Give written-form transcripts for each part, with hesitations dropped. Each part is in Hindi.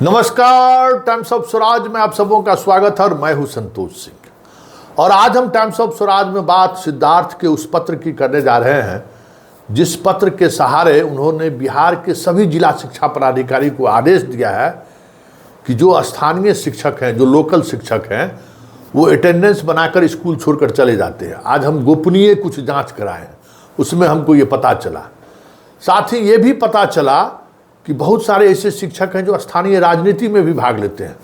नमस्कार, टाइम्स ऑफ स्वराज में आप सबों का स्वागत है और मैं हूं संतोष सिंह। और आज हम टाइम्स ऑफ स्वराज में बात सिद्धार्थ के उस पत्र की करने जा रहे हैं जिस पत्र के सहारे उन्होंने बिहार के सभी जिला शिक्षा पदाधिकारी को आदेश दिया है कि जो स्थानीय शिक्षक हैं, जो लोकल शिक्षक हैं, वो अटेंडेंस बनाकर स्कूल छोड़कर चले जाते हैं। आज हम गोपनीय कुछ जाँच कराएँ, उसमें हमको ये पता चला। साथ ही ये भी पता चला कि बहुत सारे ऐसे शिक्षक हैं जो स्थानीय राजनीति में भी भाग लेते हैं।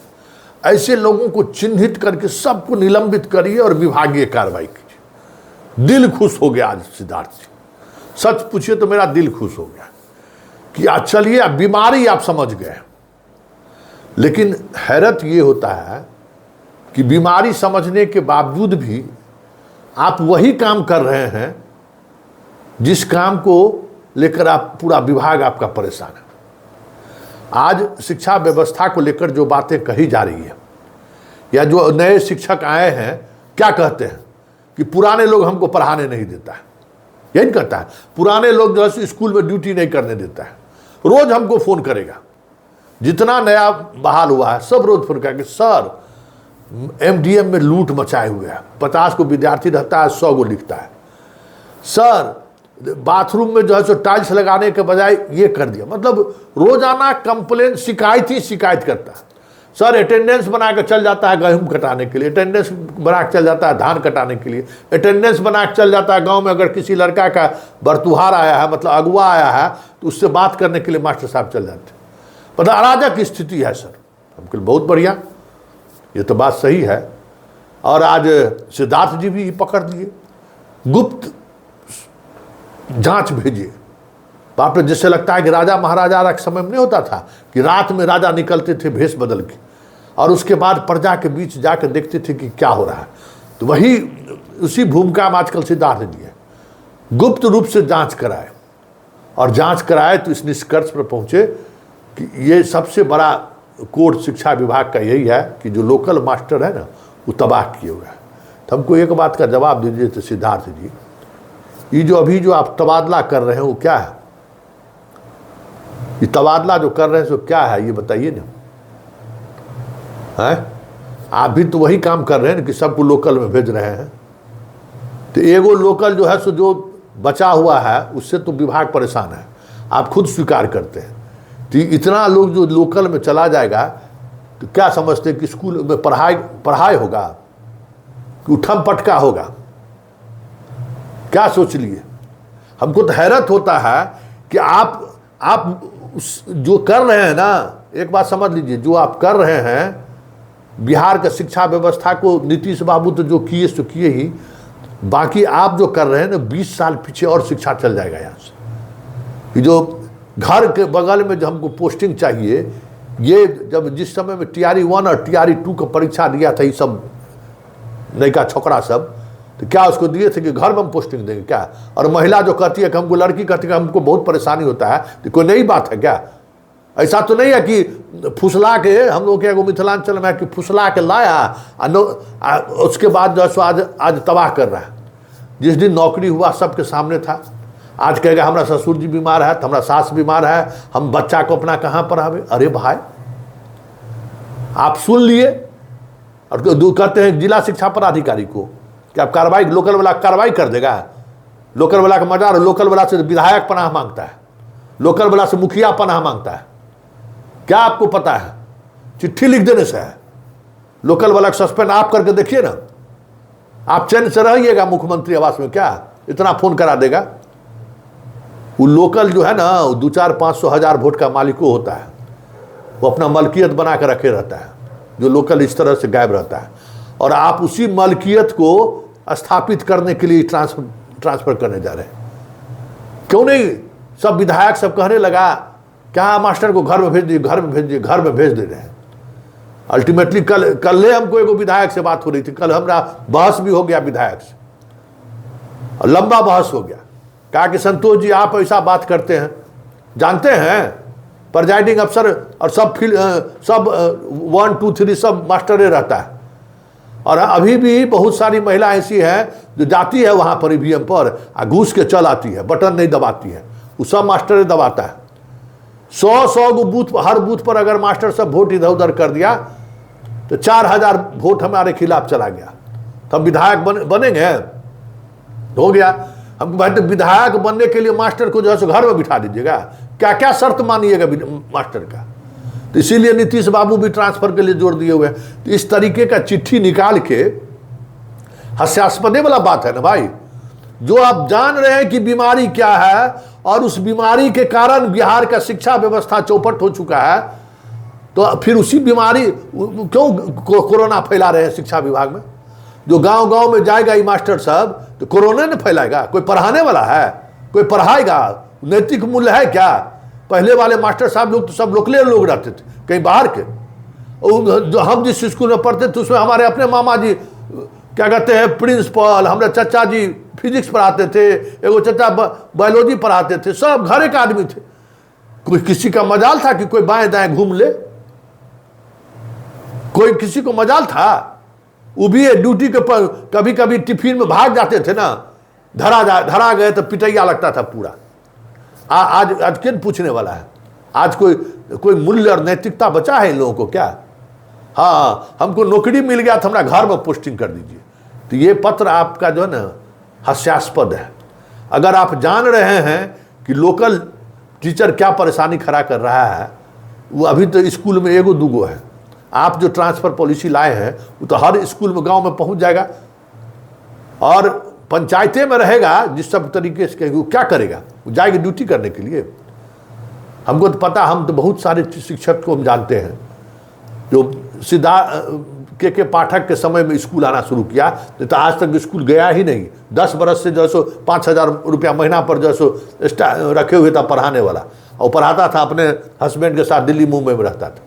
ऐसे लोगों को चिन्हित करके सबको निलंबित करिए और विभागीय कार्रवाई कीजिए। दिल खुश हो गया आज सिद्धार्थ जी, सच पूछिए तो मेरा दिल खुश हो गया कि आज चलिए अब बीमारी आप समझ गए। लेकिन हैरत ये होता है कि बीमारी समझने के बावजूद भी आप वही काम कर रहे हैं जिस काम को लेकर आप पूरा विभाग आपका परेशान है। आज शिक्षा व्यवस्था को लेकर जो बातें कही जा रही है या जो नए शिक्षक आए हैं, क्या कहते हैं कि पुराने लोग हमको पढ़ाने नहीं देता है, यही कहता है। पुराने लोग जो है स्कूल में ड्यूटी नहीं करने देता है, रोज हमको फोन करेगा। जितना नया बहाल हुआ है सब रोज फोन करेगा कि सर एमडीएम में लूट मचाए हुए है, 50 को विद्यार्थी रहता है, 100 को लिखता है। सर बाथरूम में जो है सो टाइल्स लगाने के बजाय ये कर दिया। मतलब रोजाना कंप्लेन, शिकायत ही शिकायत करता है। सर अटेंडेंस बनाकर चल जाता है गेहूं कटाने के लिए, अटेंडेंस बना के चल जाता है धान कटाने के लिए, अटेंडेंस बना के चल जाता है गांव में अगर किसी लड़का का बरतुहार आया है, मतलब अगुआ आया है, तो उससे बात करने के लिए मास्टर साहब चल जाते हैं। मतलब अराजक स्थिति है सर। हमको बहुत बढ़िया, ये तो बात सही है। और आज सिद्धार्थ जी भी पकड़ लिए, गुप्त जांच भेजिए। बाप रे, जिससे लगता है कि राजा महाराजा का समय में नहीं होता था कि रात में राजा निकलते थे भेष बदल के और उसके बाद प्रजा के बीच जाकर देखते थे कि क्या हो रहा है। तो वही उसी भूमिका में आजकल सिद्धार्थ जी है। गुप्त रूप से जांच कराए और जांच कराए तो इस निष्कर्ष पर पहुंचे कि ये सबसे बड़ा कोड शिक्षा विभाग का यही है कि जो लोकल मास्टर है ना, वो तबाह किए हुए हैं। तो हमको एक बात का जवाब दीजिए तो सिद्धार्थ जी, ये जो अभी जो आप तबादला कर रहे हैं वो क्या है? ये तबादला जो कर रहे हैं सो क्या है, ये बताइए ना। है आप भी तो वही काम कर रहे हैं कि सबको लोकल में भेज रहे हैं। तो एगो लोकल जो है सो जो बचा हुआ है उससे तो विभाग परेशान है, आप खुद स्वीकार करते हैं। तो इतना लोग जो लोकल में चला जाएगा तो क्या समझते हैं कि स्कूल में पढ़ाई होगा कि उठम पटका होगा? क्या सोच लिए? हमको तो हैरत होता है कि आप जो कर रहे हैं ना, एक बात समझ लीजिए, जो आप कर रहे हैं बिहार का शिक्षा व्यवस्था को नीतीश बाबू तो जो किए सो किए ही, बाकी आप जो कर रहे हैं ना 20 साल पीछे और शिक्षा चल जाएगा यहाँ से। कि जो घर के बगल में जो हमको पोस्टिंग चाहिए, ये जब जिस समय में TRE 1 और TRE 2 का परीक्षा दिया था, ये सब नयका छोकरा सब, तो क्या उसको दिए थे कि घर में हम पोस्टिंग देंगे क्या? और महिला जो कहती है कि हमको, लड़की कहती है कि हमको बहुत परेशानी होता है, तो कोई नई बात है क्या? ऐसा तो नहीं है कि फुसला के हम लोग के मिथिलांचल में कि फुसला के लाया उसके बाद जो आज तबाह कर रहा है। जिस दिन नौकरी हुआ सबके सामने था, आज कहेगा हमारा ससुर जी बीमार है, हमारा सास बीमार है, हम बच्चा को अपना कहाँ पढ़ावे। अरे भाई, आप सुन लिए और कहते हैं जिला शिक्षा पदाधिकारी को कि आप कार्रवाई, लोकल वाला कार्रवाई कर देगा। लोकल वाला का मजा, लोकल वाला से विधायक पनाह मांगता है, लोकल वाला से मुखिया पनाह मांगता है। क्या आपको पता है? चिट्ठी लिख देने से है। लोकल वाला का सस्पेंड आप करके देखिए ना, आप चैन से रहिएगा मुख्यमंत्री आवास में, क्या इतना फोन करा देगा? वो लोकल जो है ना, 200-400-500 वोट का मालिको होता है, वो अपना मलकियत बना कर रखे रहता है। जो लोकल इस तरह से गायब रहता है और आप उसी मलकियत को स्थापित करने के लिए ट्रांसफर करने जा रहे हैं। क्यों नहीं? सब विधायक सब कहने लगा क्या मास्टर को घर में भेज दिए, घर में भेज दिए, घर में भेज दे रहे हैं। अल्टीमेटली कल हमको एगो विधायक से बात हो रही थी, कल हमारा बहस भी हो गया विधायक से, और लंबा बहस हो गया। कहा कि संतोष जी आप ऐसा बात करते हैं, जानते हैं प्रिजाइडिंग अफसर और सब 1, 2, 3 सब मास्टरे रहता है, और अभी भी बहुत सारी महिला ऐसी है जो जाती है वहाँ पर ईवीएम पर घूस के चल आती है, बटन नहीं दबाती है, वो सब मास्टर दबाता है। 100 को बूथ, हर बूथ पर अगर मास्टर सब वोट इधर उधर कर दिया तो 4000 वोट हमारे खिलाफ चला गया, तो हम विधायक बनेंगे? हो गया। हमको भाई तो विधायक बनने के लिए मास्टर को जो है घर में बिठा दीजिएगा, क्या क्या शर्त मानिएगा मास्टर का? तो इसीलिए नीतीश बाबू भी ट्रांसफर के लिए जोर दिए हुए हैं। तो इस तरीके का चिट्ठी निकाल के, हास्यास्पद वाला बात है ना भाई, जो आप जान रहे हैं कि बीमारी क्या है और उस बीमारी के कारण बिहार का शिक्षा व्यवस्था चौपट हो चुका है, तो फिर उसी बीमारी क्यों कोरोना फैला रहे हैं शिक्षा विभाग में? जो गांव गांव में जाएगा ये मास्टर साहब तो कोरोना ने फैलाएगा? कोई पढ़ाने वाला है? कोई पढ़ाएगा? नैतिक मूल्य है क्या? पहले वाले मास्टर साहब लोग तो सब लोकले लोग रहते थे, कहीं बाहर के। जो हम जिस स्कूल में पढ़ते थे उसमें हमारे अपने मामा जी क्या कहते हैं प्रिंसिपल, हमारे चाचा जी फिजिक्स पढ़ाते थे, एगो चाचा बायोलॉजी पढ़ाते थे, सब घर के आदमी थे। कोई किसी का मजाल था कि कोई बाएं दाएं घूम ले? कोई किसी को मजाल था? वो भी ड्यूटी के पर कभी कभी टिफिन में भाग जाते थे ना, धरा गए तो पिटैया लगता था पूरा। आज किन पूछने वाला है? आज कोई मूल्य और नैतिकता बचा है इन लोगों को क्या? हाँ, हमको नौकरी मिल गया तो हमारा घर में पोस्टिंग कर दीजिए। तो ये पत्र आपका जो है ना हास्यास्पद है। अगर आप जान रहे हैं कि लोकल टीचर क्या परेशानी खड़ा कर रहा है, वो अभी तो स्कूल में एगो दूगो है, आप जो ट्रांसफर पॉलिसी लाए हैं वो तो हर स्कूल में गांव में पहुंच जाएगा और पंचायतें में रहेगा। जिस सब तरीके से वो क्या करेगा? वो जाएगी ड्यूटी करने के लिए। हमको तो पता, हम तो बहुत सारे शिक्षक को हम जानते हैं जो सीधा के पाठक के समय में स्कूल आना शुरू किया, तो आज तक स्कूल गया ही नहीं। 10 बरस से जो सो 5000 रुपया महीना पर जो सो रखे हुए था पढ़ाने वाला, और पढ़ाता था अपने हस्बैंड के साथ, दिल्ली मुंबई में रहता था।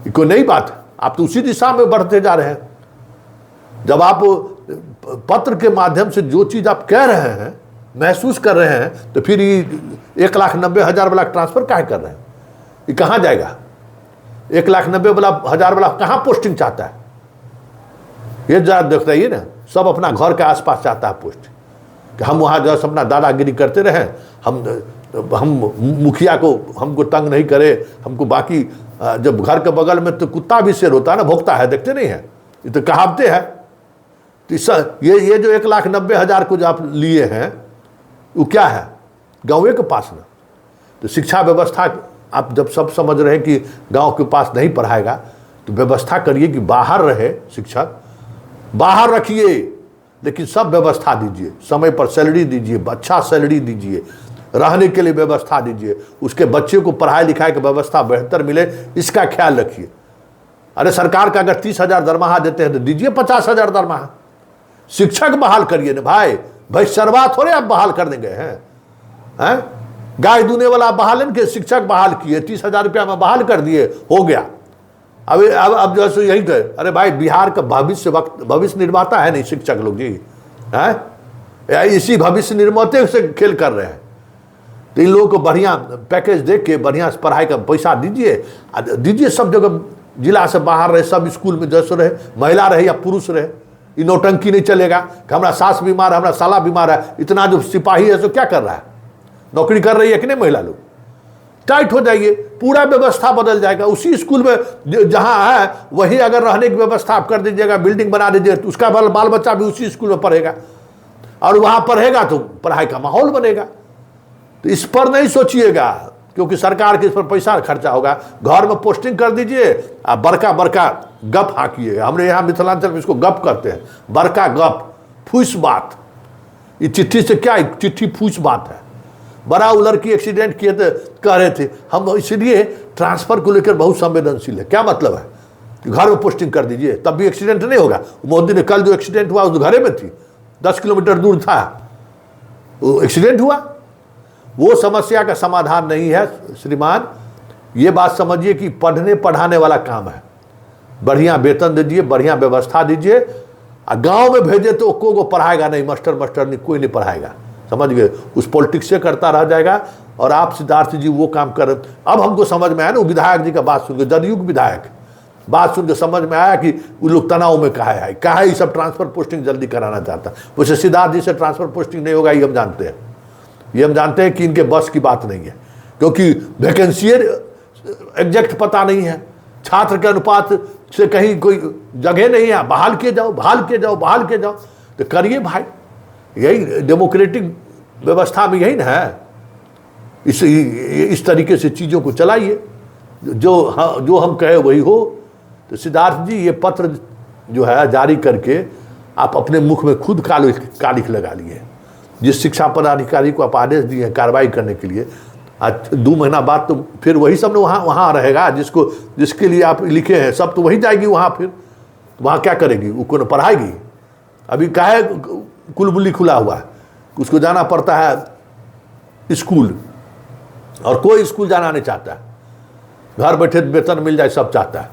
ये कोई नई बात है, आप तो उसी दिशा में बढ़ते जा रहे हैं। जब आप पत्र के माध्यम से जो चीज़ आप कह रहे हैं, महसूस कर रहे हैं, तो फिर 1,90,000 वाला ट्रांसफर काहे कर रहे हैं? ये कहाँ जाएगा? 1,90,000 वाला कहाँ पोस्टिंग चाहता है? ये जरा देख रही है ना, सब अपना घर के आसपास चाहता है पोस्ट, कि हम वहाँ जो अपना दादागिरी करते रहे, हम मुखिया को हमको तंग नहीं करे, हमको बाकी जब घर के बगल में तो कुत्ता भी शेर होता है ना, भोंकता है, देखते नहीं है? ये तो कहावतें हैं। तो ये जो 1,90,000 को जो आप लिए हैं वो क्या है? गाँव के पास ना। तो शिक्षा व्यवस्था आप जब सब समझ रहे हैं कि गांव के पास नहीं पढ़ाएगा, तो व्यवस्था करिए कि बाहर रहे शिक्षक, बाहर रखिए, लेकिन सब व्यवस्था दीजिए, समय पर सैलरी दीजिए, अच्छा सैलरी दीजिए, रहने के लिए व्यवस्था दीजिए, उसके बच्चे को पढ़ाई लिखाई की व्यवस्था बेहतर मिले, इसका ख्याल रखिए। अरे सरकार का अगर 30,000 दरमाहा देते हैं तो दीजिए 50,000 दरमाहा। शिक्षक बहाल करिए ना भाई शर्मा थोड़े आप बहाल करने गए हैं? गाय दूने वाला बहाल के शिक्षक बहाल किए, 30,000 रुपया में बहाल कर दिए, हो गया। अब जो है यही तो, अरे भाई बिहार का भविष्य निर्माता है नहीं शिक्षक लोग जी, हैं? इसी भविष्य निर्माते से खेल कर रहे हैं। तो इन लोगों को बढ़िया पैकेज दे के बढ़िया पढ़ाई का पैसा दीजिए सब जगह, जिला से बाहर रहे, सब स्कूल में जैसे रहे, महिला रहे या पुरुष रहे। ये नौटंकी नहीं चलेगा कि हमारा सास बीमार है, हमारा साला बीमार है, इतना जो सिपाही है सो क्या कर रहा है? नौकरी कर रही है कि नहीं महिला लोग? टाइट हो जाइए, पूरा व्यवस्था बदल जाएगा। उसी स्कूल में जहां है वही अगर रहने की व्यवस्था आप कर दीजिएगा, बिल्डिंग बना दीजिए, तो उसका बाल बच्चा भी उसी स्कूल में पढ़ेगा, और वहां पढ़ेगा तो पढ़ाई का माहौल बनेगा। तो इस पर नहीं सोचिएगा, क्योंकि सरकार के इस पर पैसा खर्चा होगा। घर में पोस्टिंग कर दीजिए, आप बड़का गप हाकिएगा। हमने यहाँ मिथिलांचल में इसको गप करते हैं, बड़का गप, फूस बात। ये चिट्ठी से क्या, चिट्ठी फूस बात है। बड़ा उलर की एक्सीडेंट किए थे, कह रहे थे हम, इसलिए ट्रांसफर को लेकर बहुत संवेदनशील है। क्या मतलब है कि घर में पोस्टिंग कर दीजिए तब भी एक्सीडेंट नहीं होगा? मोदी ने कल जो एक्सीडेंट हुआ उस घरे में थी, 10 किलोमीटर दूर था, वो एक्सीडेंट हुआ। वो समस्या का समाधान नहीं है श्रीमान। ये बात समझिए कि पढ़ने पढ़ाने वाला काम है। बढ़िया वेतन दीजिए, बढ़िया व्यवस्था दीजिए, और गाँव में भेजे तो को पढ़ाएगा नहीं, मास्टर नहीं, कोई नहीं पढ़ाएगा, समझ गए? उस पॉलिटिक्स से करता रह जाएगा। और आप सिद्धार्थ जी वो काम कर, अब हमको समझ में आया ना, विधायक जी का बात सुन के, जदयू के विधायक बात सुन के समझ में आया कि वो लोग तनाव में कहा ये सब ट्रांसफर पोस्टिंग जल्दी कराना चाहता। वैसे सिद्धार्थ जी से ट्रांसफर पोस्टिंग नहीं होगा, ये हम जानते हैं, कि इनके बस की बात नहीं है, क्योंकि वैकेंसी एग्जैक्ट पता नहीं है, छात्र के अनुपात से कहीं कोई जगह नहीं है, बहाल किए जाओ, बहाल किए जाओ, बहाल किए जाओ। तो करिए भाई, यही डेमोक्रेटिक व्यवस्था में यही ना है। इस तरीके से चीज़ों को चलाइए, जो हम कहे वही हो। तो सिद्धार्थ जी, ये पत्र जो है जारी करके आप अपने मुख में खुद कालिख लगा लिए। जिस शिक्षा पदाधिकारी को आप आदेश दिए हैं कार्रवाई करने के लिए, आज 2 महीना बाद तो फिर वही सब वहाँ रहेगा, जिसके लिए आप लिखे हैं सब तो वही जाएगी वहाँ। फिर वहाँ क्या करेगी? वो कौन पढ़ाएगी? अभी काहे कुलबुली खुला हुआ है, उसको जाना पड़ता है स्कूल, और कोई स्कूल जाना नहीं चाहता है। घर बैठे वेतन मिल जाए सब चाहता है।